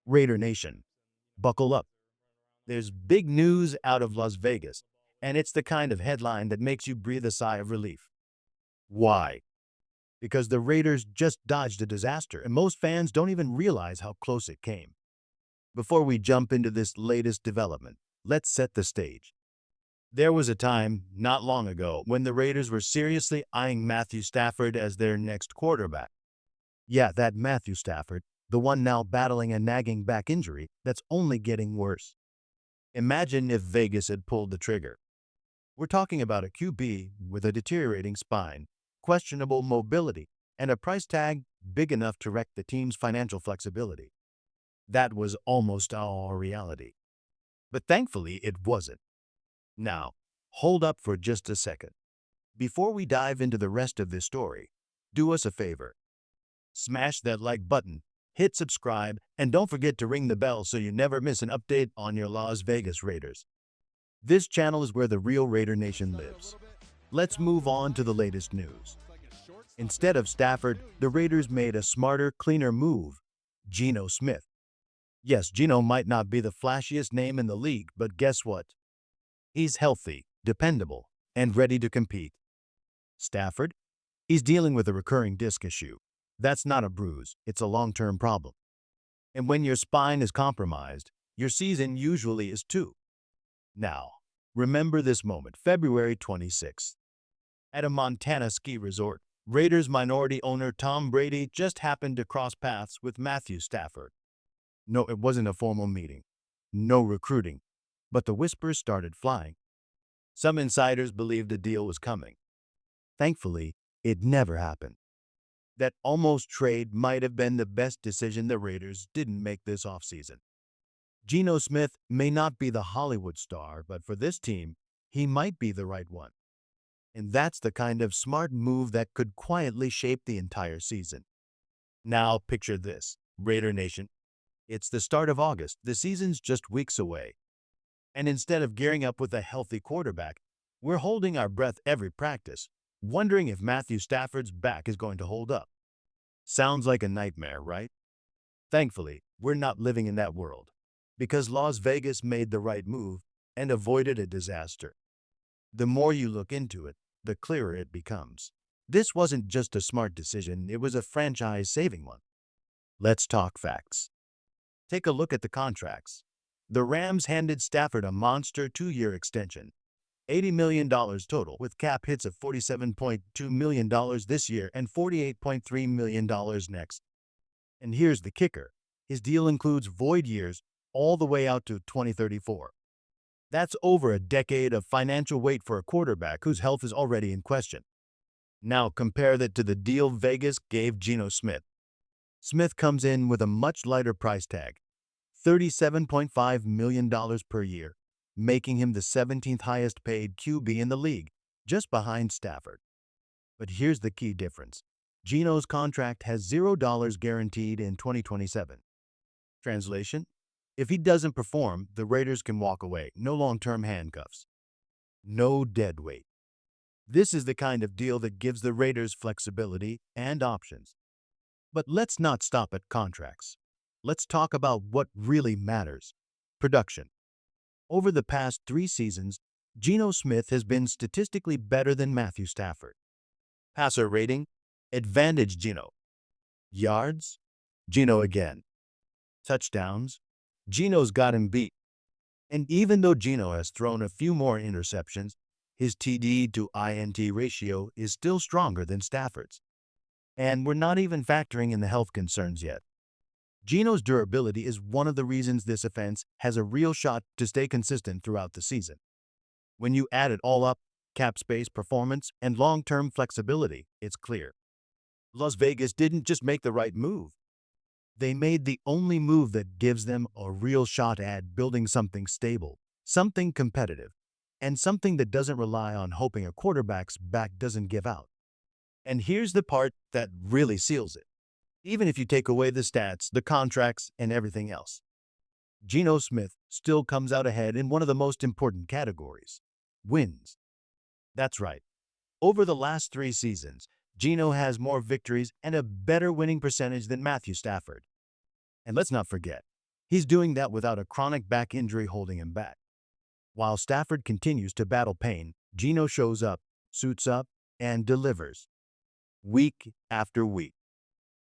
Raider Nation, buckle up. There's big news out of Las Vegas, and it's the kind of headline that makes you breathe a sigh of relief. Why? Because the Raiders just dodged a disaster, and most fans don't even realize how close it came. Before we jump into this latest development, let's set the stage. There was a time, not long ago, when the Raiders were seriously eyeing Matthew Stafford as their next quarterback. Yeah, that Matthew Stafford, the one now battling a nagging back injury that's only getting worse. Imagine if Vegas had pulled the trigger. We're talking about a QB with a deteriorating spine, questionable mobility, and a price tag big enough to wreck the team's financial flexibility. That was almost our reality. But thankfully, it wasn't. Now, hold up for just a second. Before we dive into the rest of this story, do us a favor. Smash that like button, hit subscribe, and don't forget to ring the bell so you never miss an update on your Las Vegas Raiders. This channel is where the real Raider Nation lives. Let's move on to the latest news. Instead of Stafford, the Raiders made a smarter, cleaner move: Geno Smith. Yes, Geno might not be the flashiest name in the league, but guess what? He's healthy, dependable, and ready to compete. Stafford? He's dealing with a recurring disc issue. That's not a bruise, it's a long-term problem. And when your spine is compromised, your season usually is too. Now, remember this moment, February 26th. At a Montana ski resort, Raiders minority owner Tom Brady just happened to cross paths with Matthew Stafford. No, it wasn't a formal meeting. No recruiting. But the whispers started flying. Some insiders believed a deal was coming. Thankfully, it never happened. That almost trade might have been the best decision the Raiders didn't make this offseason. Geno Smith may not be the Hollywood star, but for this team, he might be the right one. And that's the kind of smart move that could quietly shape the entire season. Now picture this, Raider Nation. It's the start of August, the season's just weeks away. And instead of gearing up with a healthy quarterback, we're holding our breath every practice, wondering if Matthew Stafford's back is going to hold up. Sounds like a nightmare, right? Thankfully, we're not living in that world, because Las Vegas made the right move and avoided a disaster. The more you look into it, the clearer it becomes. This wasn't just a smart decision, it was a franchise-saving one. Let's talk facts. Take a look at the contracts. The Rams handed Stafford a monster 2-year extension, $80 million total, with cap hits of $47.2 million this year and $48.3 million next. And here's the kicker. His deal includes void years all the way out to 2034. That's over a decade of financial weight for a quarterback whose health is already in question. Now compare that to the deal Vegas gave Geno Smith. Smith comes in with a much lighter price tag, $37.5 million per year, making him the 17th highest paid QB in the league, just behind Stafford. But here's the key difference. Geno's contract has $0 guaranteed in 2027. Translation? If he doesn't perform, the Raiders can walk away. No long-term handcuffs. No dead weight. This is the kind of deal that gives the Raiders flexibility and options. But let's not stop at contracts. Let's talk about what really matters: production. Over the past 3 seasons, Geno Smith has been statistically better than Matthew Stafford. Passer rating? Advantage Geno. Yards? Geno again. Touchdowns? Geno's got him beat. And even though Geno has thrown a few more interceptions, his TD to INT ratio is still stronger than Stafford's. And we're not even factoring in the health concerns yet. Geno's durability is one of the reasons this offense has a real shot to stay consistent throughout the season. When you add it all up, cap space, performance, and long-term flexibility, it's clear. Las Vegas didn't just make the right move. They made the only move that gives them a real shot at building something stable, something competitive, and something that doesn't rely on hoping a quarterback's back doesn't give out. And here's the part that really seals it. Even if you take away the stats, the contracts, and everything else, Geno Smith still comes out ahead in one of the most important categories: wins. That's right. Over the last 3 seasons, Geno has more victories and a better winning percentage than Matthew Stafford. And let's not forget, He's doing that without a chronic back injury holding him back. While Stafford continues to battle pain, Geno shows up, suits up, and delivers, week after week.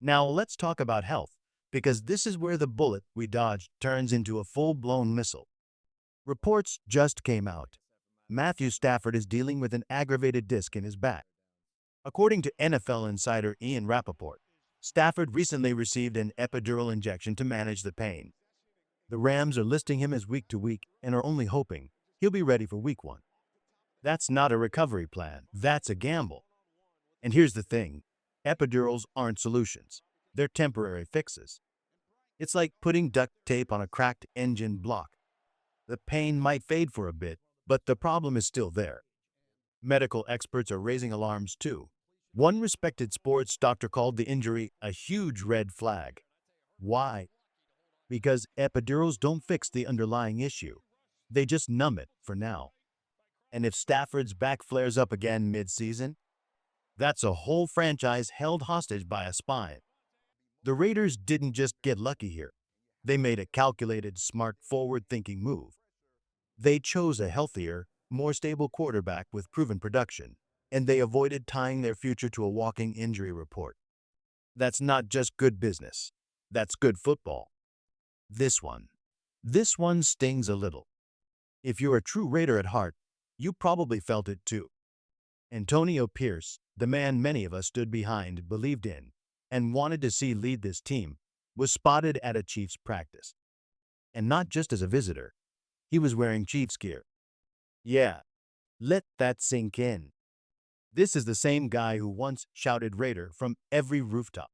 Now let's talk about health, because this is where the bullet we dodged turns into a full-blown missile. Reports just came out. Matthew Stafford is dealing with an aggravated disc in his back. According to NFL insider Ian Rappaport, Stafford recently received an epidural injection to manage the pain. The Rams are listing him as week to week and are only hoping he'll be ready for week 1. That's not a recovery plan, that's a gamble. And here's the thing, epidurals aren't solutions, they're temporary fixes. It's like putting duct tape on a cracked engine block. The pain might fade for a bit, but the problem is still there. Medical experts are raising alarms too. One respected sports doctor called the injury a huge red flag. Why? Because epidurals don't fix the underlying issue. They just numb it for now. And if Stafford's back flares up again mid-season, that's a whole franchise held hostage by a spine. The Raiders didn't just get lucky here. They made a calculated, smart, forward-thinking move. They chose a healthier, more stable quarterback with proven production, and they avoided tying their future to a walking injury report. That's not just good business. That's good football. This one stings a little. If you're a true Raider at heart, you probably felt it too. Antonio Pierce, the man many of us stood behind, believed in, and wanted to see lead this team, was spotted at a Chiefs practice. And not just as a visitor, he was wearing Chiefs gear. Yeah, let that sink in. This is the same guy who once shouted Raider from every rooftop.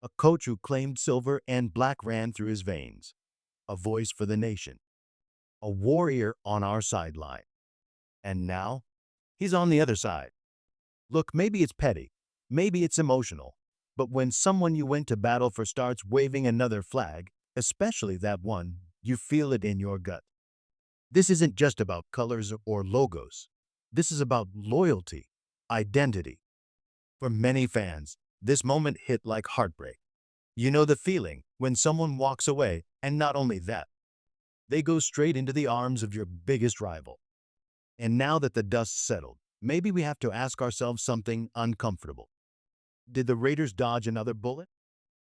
A coach who claimed silver and black ran through his veins. A voice for the nation. A warrior on our sideline. And now, he's on the other side. Look, maybe it's petty, maybe it's emotional, but when someone you went to battle for starts waving another flag, especially that one, you feel it in your gut. This isn't just about colors or logos. This is about loyalty, identity. For many fans, this moment hit like heartbreak. You know the feeling when someone walks away, and not only that, they go straight into the arms of your biggest rival. And now that the dust's settled, maybe we have to ask ourselves something uncomfortable. Did the Raiders dodge another bullet?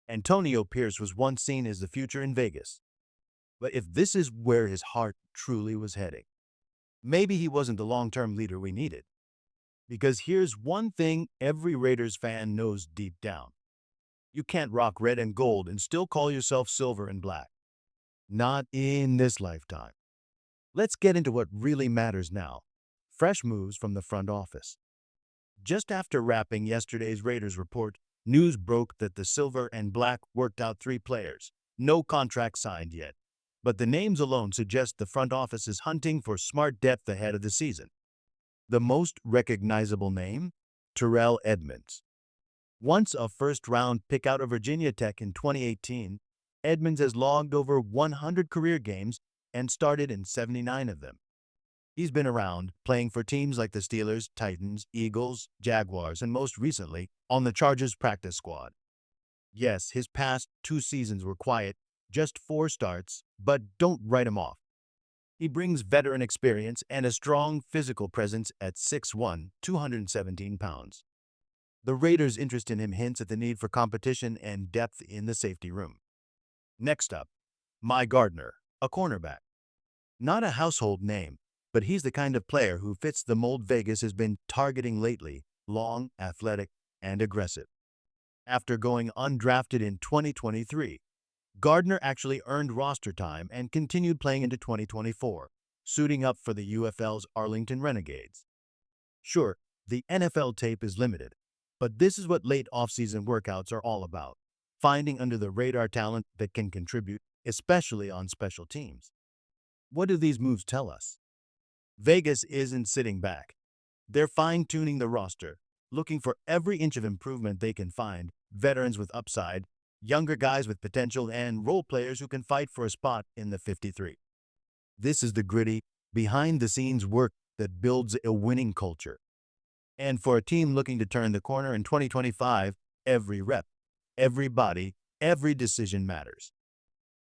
Antonio Pierce was once seen as the future in Vegas. But if this is where his heart truly was heading, maybe he wasn't the long-term leader we needed. Because here's one thing every Raiders fan knows deep down. You can't rock red and gold and still call yourself silver and black. Not in this lifetime. Let's get into what really matters now. Fresh moves from the front office. Just after wrapping yesterday's Raiders report, news broke that the Silver and Black worked out 3 players. No contract signed yet. But the names alone suggest the front office is hunting for smart depth ahead of the season. The most recognizable name? Terrell Edmunds. Once a first-round pick out of Virginia Tech in 2018, Edmunds has logged over 100 career games and started in 79 of them. He's been around, playing for teams like the Steelers, Titans, Eagles, Jaguars, and most recently, on the Chargers practice squad. Yes, his past 2 seasons were quiet, just 4 starts, but don't write him off. He brings veteran experience and a strong physical presence at 6'1", 217 pounds. The Raiders' interest in him hints at the need for competition and depth in the safety room. Next up, Mike Gardner, a cornerback. Not a household name, but he's the kind of player who fits the mold Vegas has been targeting lately, long, athletic, and aggressive. After going undrafted in 2023, Gardner actually earned roster time and continued playing into 2024, suiting up for the UFL's Arlington Renegades. Sure, the NFL tape is limited, but this is what late offseason workouts are all about, finding under-the-radar talent that can contribute, especially on special teams. What do these moves tell us? Vegas isn't sitting back. They're fine-tuning the roster, looking for every inch of improvement they can find, veterans with upside, younger guys with potential, and role players who can fight for a spot in the 53. This is the gritty, behind-the-scenes work that builds a winning culture. And for a team looking to turn the corner in 2025, every rep, every body, every decision matters.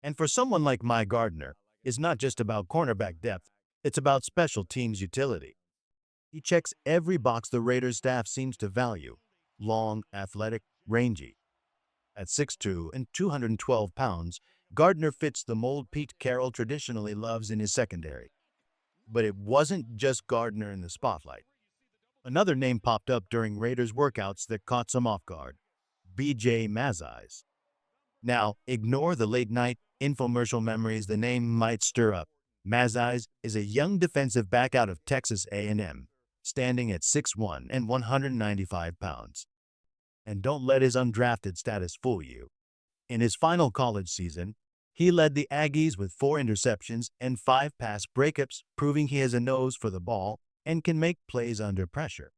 And for someone like My Gardner, it's not just about cornerback depth, it's about special teams utility. He checks every box the Raiders staff seems to value: long, athletic, rangy. At 6'2" and 212 pounds, Gardner fits the mold Pete Carroll traditionally loves in his secondary. But it wasn't just Gardner in the spotlight. Another name popped up during Raiders workouts that caught some off guard: B.J. Mazais. Now, ignore the late-night infomercial memories the name might stir up. Mazais is a young defensive back out of Texas A&M, standing at 6'1" and 195 pounds. And don't let his undrafted status fool you. In his final college season, he led the Aggies with 4 interceptions and 5 pass breakups, proving he has a nose for the ball and can make plays under pressure.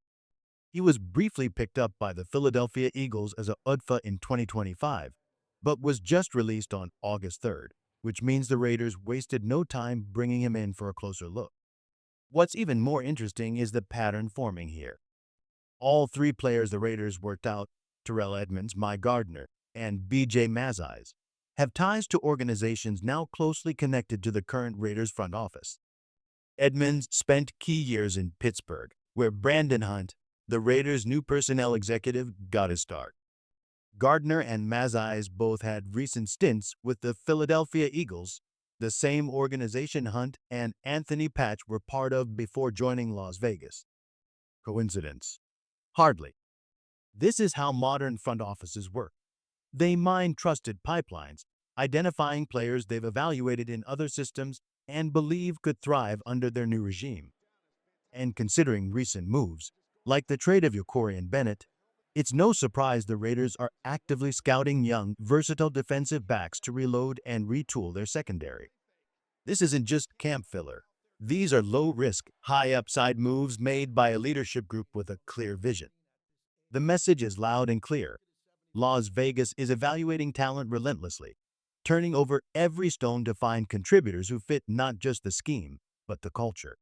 He was briefly picked up by the Philadelphia Eagles as a UDFA in 2025, but was just released on August 3rd, which means the Raiders wasted no time bringing him in for a closer look. What's even more interesting is the pattern forming here. All 3 players the Raiders worked out, Terrell Edmunds, My Gardner, and B.J. Mazais, have ties to organizations now closely connected to the current Raiders front office. Edmunds spent key years in Pittsburgh, where Brandon Hunt, the Raiders' new personnel executive, got his start. Gardner and Mazais both had recent stints with the Philadelphia Eagles, the same organization Hunt and Anthony Patch were part of before joining Las Vegas. Coincidence? Hardly. This is how modern front offices work. They mine trusted pipelines, identifying players they've evaluated in other systems and believe could thrive under their new regime. And considering recent moves, like the trade of Yokorian Bennett, it's no surprise the Raiders are actively scouting young, versatile defensive backs to reload and retool their secondary. This isn't just camp filler. These are low-risk, high-upside moves made by a leadership group with a clear vision. The message is loud and clear. Las Vegas is evaluating talent relentlessly, turning over every stone to find contributors who fit not just the scheme, but the culture.